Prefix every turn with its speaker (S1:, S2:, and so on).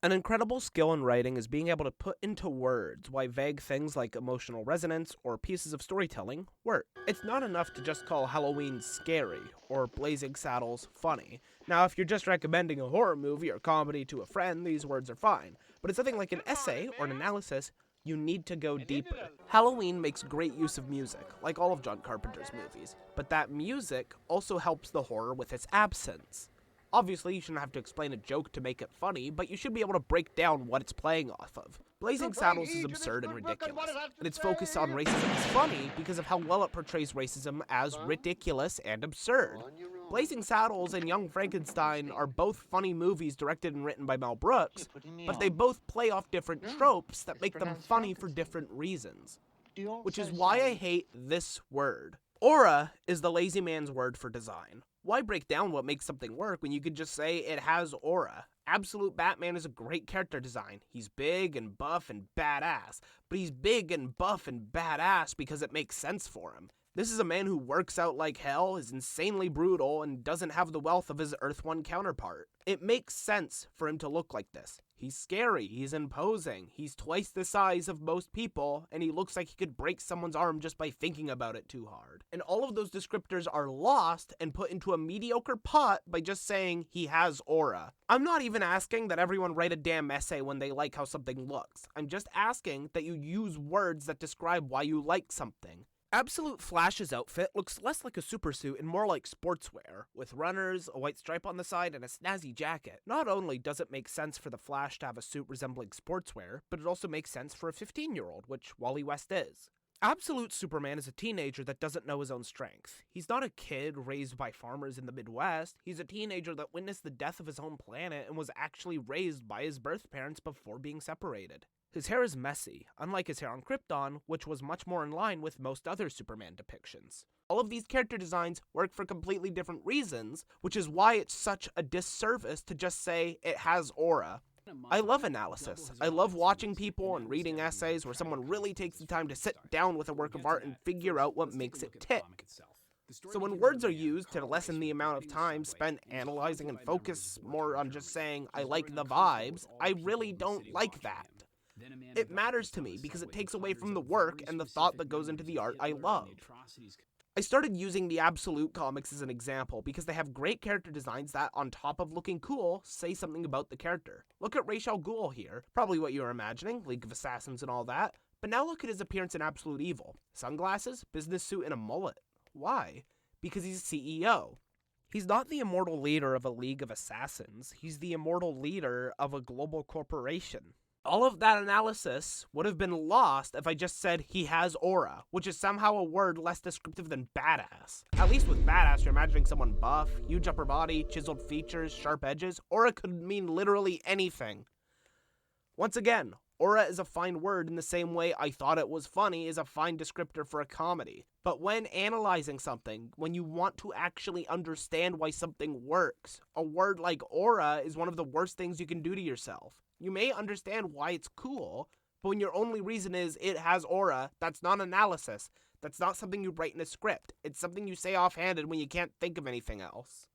S1: An incredible skill in writing is being able to put into words why vague things like emotional resonance or pieces of storytelling work. It's not enough to just call Halloween scary or Blazing Saddles funny. Now, if you're just recommending a horror movie or comedy to a friend, these words are fine. But it's something like an essay or an analysis, you need to go deeper. Halloween makes great use of music, like all of John Carpenter's movies, but that music also helps the horror with its absence. Obviously, you shouldn't have to explain a joke to make it funny, but you should be able to break down what it's playing off of. Blazing Saddles is absurd and ridiculous, and its focus on racism is funny because of how well it portrays racism as ridiculous and absurd. Blazing Saddles and Young Frankenstein are both funny movies directed and written by Mel Brooks, but they both play off different tropes that make them funny for different reasons. Which is why I hate this word. Aura is the lazy man's word for design. Why break down what makes something work when you could just say it has aura? Absolute Batman is a great character design. He's big and buff and badass, but he's big and buff and badass because it makes sense for him. This is a man who works out like hell, is insanely brutal, and doesn't have the wealth of his Earth 1 counterpart. It makes sense for him to look like this. He's scary, he's imposing, he's twice the size of most people, and he looks like he could break someone's arm just by thinking about it too hard. And all of those descriptors are lost and put into a mediocre pot by just saying he has aura. I'm not even asking that everyone write a damn essay when they like how something looks. I'm just asking that you use words that describe why you like something. Absolute Flash's outfit looks less like a supersuit and more like sportswear, with runners, a white stripe on the side, and a snazzy jacket. Not only does it make sense for the Flash to have a suit resembling sportswear, but it also makes sense for a 15-year-old, which Wally West is. Absolute Superman is a teenager that doesn't know his own strength. He's not a kid raised by farmers in the Midwest. He's a teenager that witnessed the death of his home planet and was actually raised by his birth parents before being separated. His hair is messy, unlike his hair on Krypton, which was much more in line with most other Superman depictions. All of these character designs work for completely different reasons, which is why it's such a disservice to just say it has aura. I love analysis. I love watching people and reading essays where someone really takes the time to sit down with a work of art and figure out what makes it tick. So when words are used to lessen the amount of time spent analyzing and focus more on just saying, I like the vibes, I really don't like that. It matters to me because it takes away from the work and the thought that goes into the art I love. I started using the Absolute comics as an example because they have great character designs that, on top of looking cool, say something about the character. Look at Ra's al Ghul here, probably what you were imagining, League of Assassins and all that, but now look at his appearance in Absolute Evil. Sunglasses, business suit, and a mullet. Why? Because he's a CEO. He's not the immortal leader of a League of Assassins, he's the immortal leader of a global corporation. All of that analysis would have been lost if I just said he has aura, which is somehow a word less descriptive than badass. At least with badass, you're imagining someone buff, huge upper body, chiseled features, sharp edges. Aura could mean literally anything. Once again, aura is a fine word in the same way I thought it was funny is a fine descriptor for a comedy. But when analyzing something, when you want to actually understand why something works, a word like aura is one of the worst things you can do to yourself. You may understand why it's cool, but when your only reason is it has aura, that's not analysis. That's not something you write in a script. It's something you say offhanded when you can't think of anything else.